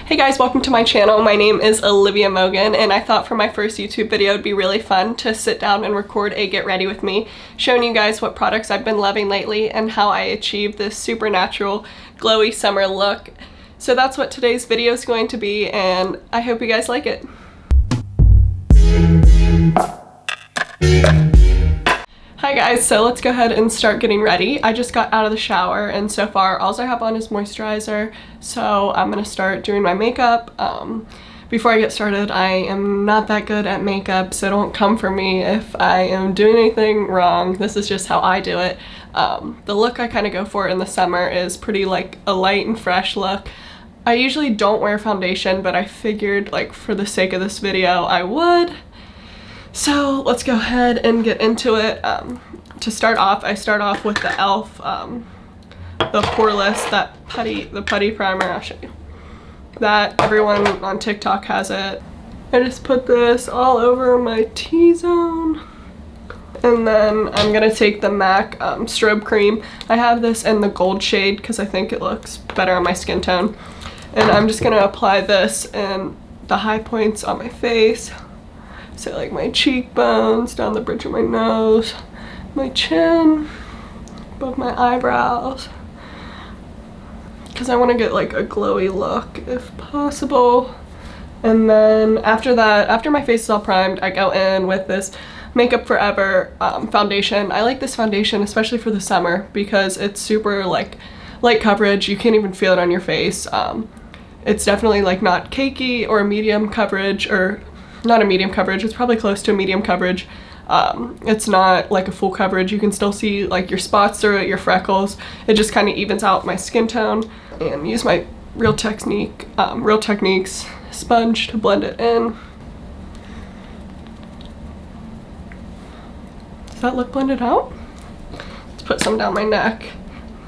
Hey guys, welcome to my channel. My name is Olivia Mogan, and I thought for my first YouTube video it'd be really fun to sit down and record a get ready with me, showing you guys what products I've been loving lately and how I achieved this super natural glowy summer look. So that's what today's video is going to be, and I hope you guys like it. Hi guys, so let's go ahead and start getting ready. I just got out of the shower and so far all I have on is moisturizer, so I'm gonna start doing my makeup. Before I get started, I am not that good at makeup, so don't come for me if I am doing anything wrong. This is just how I do it. The look I kind of go for in the summer is pretty like a light and fresh look. I usually don't wear foundation, but I figured like for the sake of this video I would. So let's go ahead and get into it. To start off, I start off with the e.l.f. The Poreless, the putty primer. I'll show you. That everyone on TikTok has it. I just put this all over my T-zone. And then I'm gonna take the MAC strobe cream. I have this in the gold shade because I think it looks better on my skin tone. And I'm just gonna apply this in the high points on my face. So like my cheekbones, down the bridge of my nose, my chin, above my eyebrows. Because I want to get like a glowy look if possible. And then after that, after my face is all primed, I go in with this Makeup Forever foundation. I like this foundation especially for the summer because it's super like light coverage. You can't even feel it on your face. It's definitely like not cakey or medium coverage, or not a medium coverage, it's probably close to a medium coverage. It's not like a full coverage. You can still see like your spots through it, your freckles. It just kind of evens out my skin tone. And use my Real Techniques sponge to blend it in. Does that look blended out? Let's put some down my neck.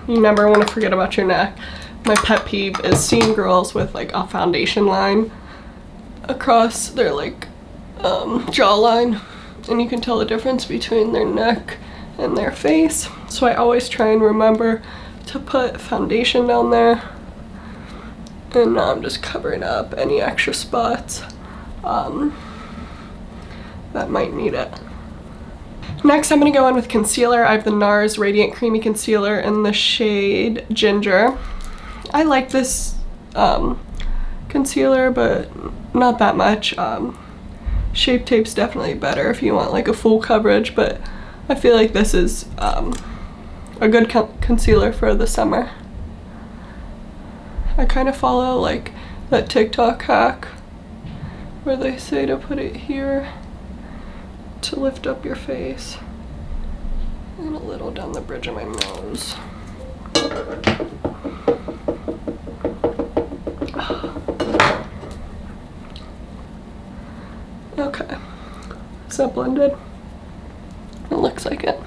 You never want to forget about your neck. My pet peeve is seeing girls with like a foundation line across their like jawline, and you can tell the difference between their neck and their face. So I always try and remember to put foundation down there, and now I'm just covering up any extra spots that might need it. Next I'm going to go in with concealer. I have the NARS Radiant Creamy Concealer in the shade Ginger. I like this concealer, but not that much. Shape Tape's definitely better if you want like a full coverage, but I feel like this is a good concealer for the summer. I kind of follow like that TikTok hack where they say to put it here to lift up your face and a little down the bridge of my nose. Okay, is that blended? It looks like it.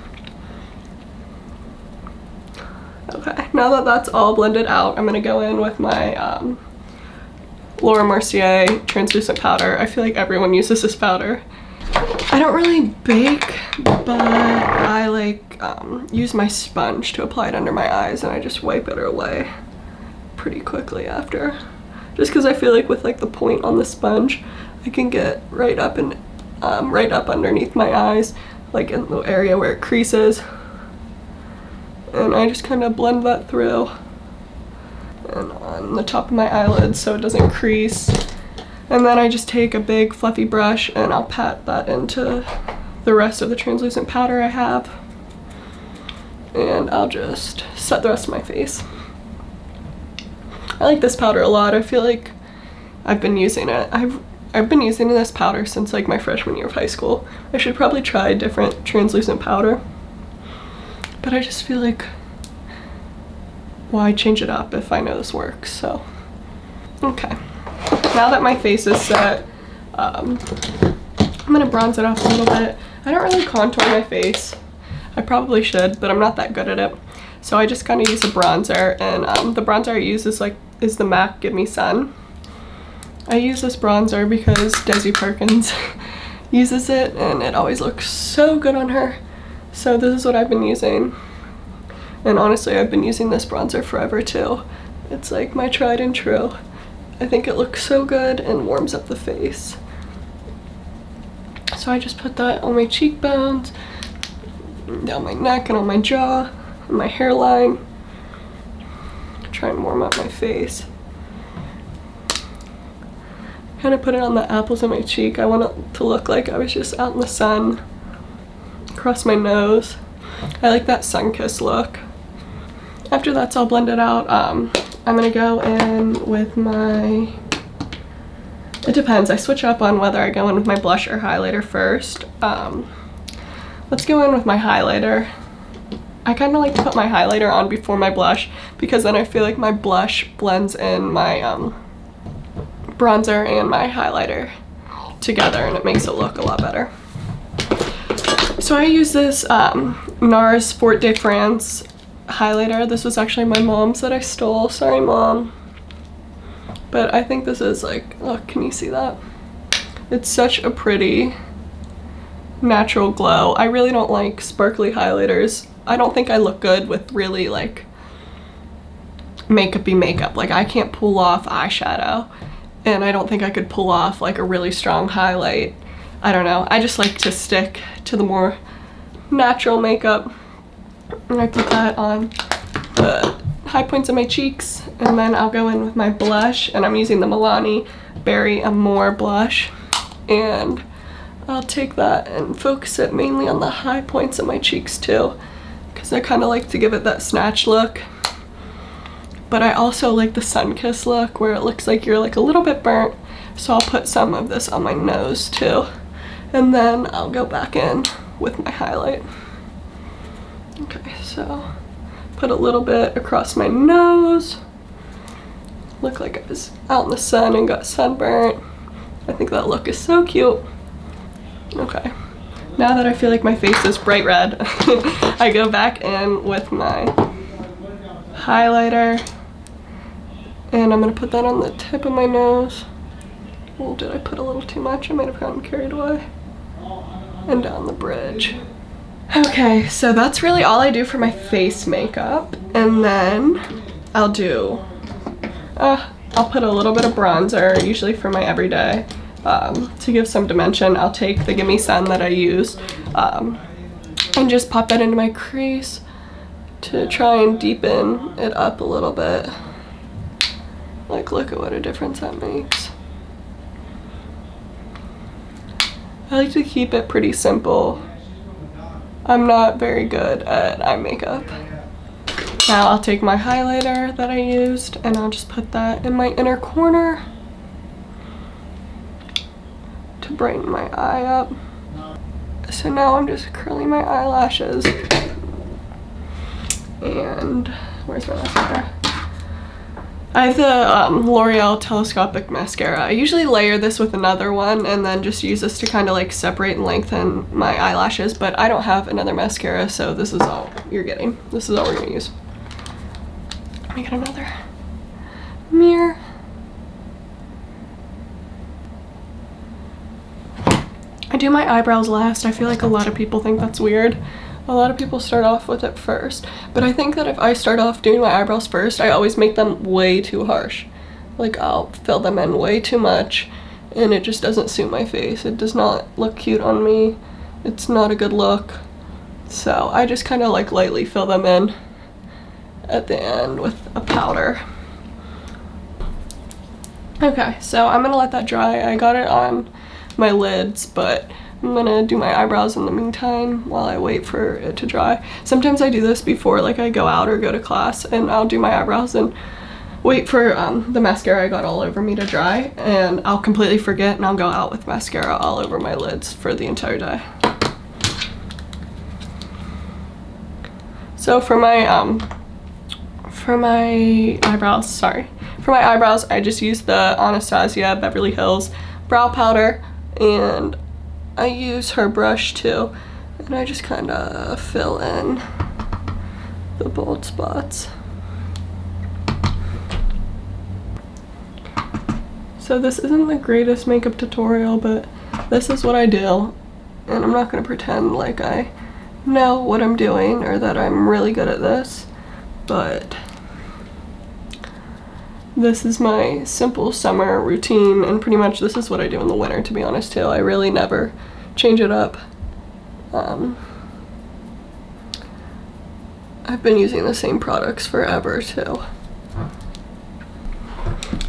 Okay, now that that's all blended out, I'm gonna go in with my Laura Mercier translucent powder. I feel like everyone uses this powder. I don't really bake, but I like use my sponge to apply it under my eyes, and I just wipe it away pretty quickly after. Just because I feel like with like the point on the sponge, I can get right up and right up underneath my eyes, like in the area where it creases. And I just kind of blend that through and on the top of my eyelids so it doesn't crease. And then I just take a big fluffy brush and I'll pat that into the rest of the translucent powder I have. And I'll just set the rest of my face. I like this powder a lot. I feel like I've been using it. I've been using this powder since like my freshman year of high school. I should probably try a different translucent powder. But I just feel like, why change it up if I know this works, so. Okay, now that my face is set, I'm gonna bronze it up a little bit. I don't really contour my face. I probably should, but I'm not that good at it. So I just kind of use a bronzer, and the bronzer I use is the MAC Give Me Sun. I use this bronzer because Desi Perkins uses it, and it always looks so good on her. So this is what I've been using. And honestly, I've been using this bronzer forever too. It's like my tried and true. I think it looks so good and warms up the face. So I just put that on my cheekbones, down my neck and on my jaw, and my hairline. Try and warm up my face. Kind of put it on the apples of my cheek. I want it to look like I was just out in the sun. Across my nose. I like that sun-kissed look. After that's all blended out, I'm gonna go in with my, it depends, I switch up on whether I go in with my blush or highlighter first. Let's go in with my highlighter. I kind of like to put my highlighter on before my blush because then I feel like my blush blends in my bronzer and my highlighter together and it makes it look a lot better. So I use this NARS Fort de France highlighter. This was actually my mom's that I stole. Sorry, Mom. But I think this is like, look, can you see that? It's such a pretty natural glow. I really don't like sparkly highlighters. I don't think I look good with really like makeup-y makeup. Like I can't pull off eyeshadow and I don't think I could pull off like a really strong highlight. I don't know. I just like to stick to the more natural makeup. And I put that on the high points of my cheeks and then I'll go in with my blush and I'm using the Milani Berry Amore blush and I'll take that and focus it mainly on the high points of my cheeks too because I kind of like to give it that snatch look. But I also like the sun-kissed look where it looks like you're like a little bit burnt, so I'll put some of this on my nose too. And then I'll go back in with my highlight. Okay, so put a little bit across my nose. Look like I was out in the sun and got sunburnt. I think that look is so cute. Okay, now that I feel like my face is bright red, I go back in with my highlighter and I'm gonna put that on the tip of my nose. Oh, did I put a little too much? I might have gotten carried away. And down the bridge. Okay, so that's really all I do for my face makeup. And then I'll put a little bit of bronzer, usually for my everyday. To give some dimension, I'll take the Gimme Sun that I use and just pop that into my crease to try and deepen it up a little bit. Like, look at what a difference that makes. I like to keep it pretty simple. I'm not very good at eye makeup. Now I'll take my highlighter that I used and I'll just put that in my inner corner to brighten my eye up. So now I'm just curling my eyelashes. And where's my mascara? I have the L'Oreal Telescopic Mascara. I usually layer this with another one and then just use this to kind of like separate and lengthen my eyelashes, but I don't have another mascara, so this is all you're getting. This is all we're gonna use. Let me get another mirror. I do my eyebrows last. I feel like a lot of people think that's weird. A lot of people start off with it first, but I think that if I start off doing my eyebrows first, I always make them way too harsh. Like I'll fill them in way too much and it just doesn't suit my face. It does not look cute on me. It's not a good look. So I just kind of like lightly fill them in at the end with a powder. Okay, so I'm gonna let that dry. I got it on my lids, but I'm gonna do my eyebrows in the meantime while I wait for it to dry. Sometimes I do this before like I go out or go to class and I'll do my eyebrows and wait for the mascara I got all over me to dry, and I'll completely forget and I'll go out with mascara all over my lids for the entire day. So for my eyebrows, I just use the Anastasia Beverly Hills brow powder and I use her brush too, and I just kind of fill in the bold spots. So this isn't the greatest makeup tutorial, but this is what I do, and I'm not going to pretend like I know what I'm doing or that I'm really good at this, but this is my simple summer routine, and pretty much this is what I do in the winter, to be honest, too. I really never change it up. I've been using the same products forever, too.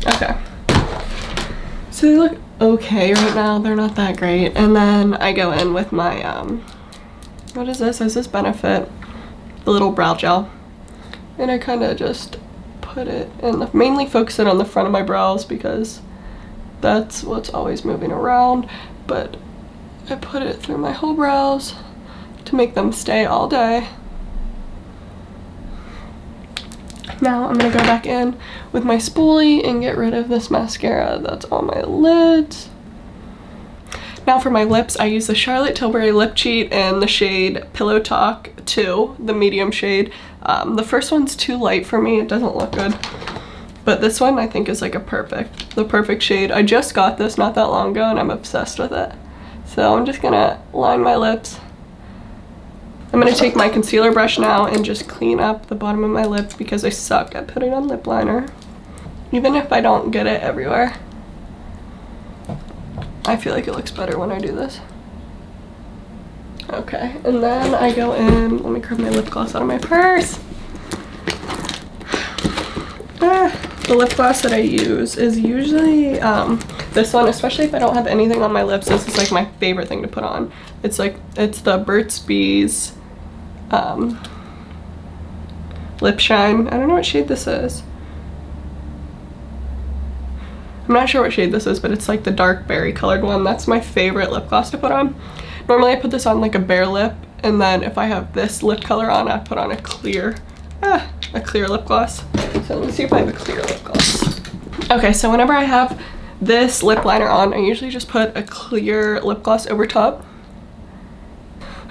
Okay. So they look okay right now. They're not that great. And then I go in with my, what is this? Is this Benefit? The little brow gel. And I kind of just put it in, mainly focus it on the front of my brows because that's what's always moving around. But I put it through my whole brows to make them stay all day. Now I'm gonna go back in with my spoolie and get rid of this mascara that's on my lids. Now for my lips, I use the Charlotte Tilbury Lip Cheat in the shade Pillow Talk 2, the medium shade. The first one's too light for me, it doesn't look good. But this one I think is like the perfect shade. I just got this not that long ago and I'm obsessed with it. So I'm just gonna line my lips. I'm gonna take my concealer brush now and just clean up the bottom of my lip because I suck at putting on lip liner. Even if I don't get it everywhere, I feel like it looks better when I do this. Okay, and then I go in, let me grab my lip gloss out of my purse. The lip gloss that I use is usually this one, especially if I don't have anything on my lips. This is like my favorite thing to put on. It's the Burt's Bees Lip Shine. I don't know what shade this is. I'm not sure what shade this is, but it's like the dark berry colored one. That's my favorite lip gloss to put on. Normally I put this on like a bare lip, and then if I have this lip color on, I put on a clear lip gloss. So let me see if I have a clear lip gloss. Okay, so whenever I have this lip liner on, I usually just put a clear lip gloss over top.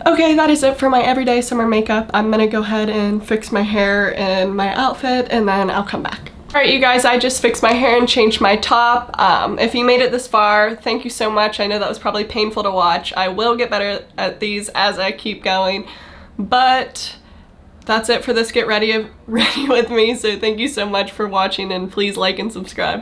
Okay, that is it for my everyday summer makeup. I'm gonna go ahead and fix my hair and my outfit, and then I'll come back. Alright, you guys, I just fixed my hair and changed my top. If you made it this far, thank you so much. I know that was probably painful to watch. I will get better at these as I keep going, but that's it for this Get Ready with me. So thank you so much for watching, and please like and subscribe.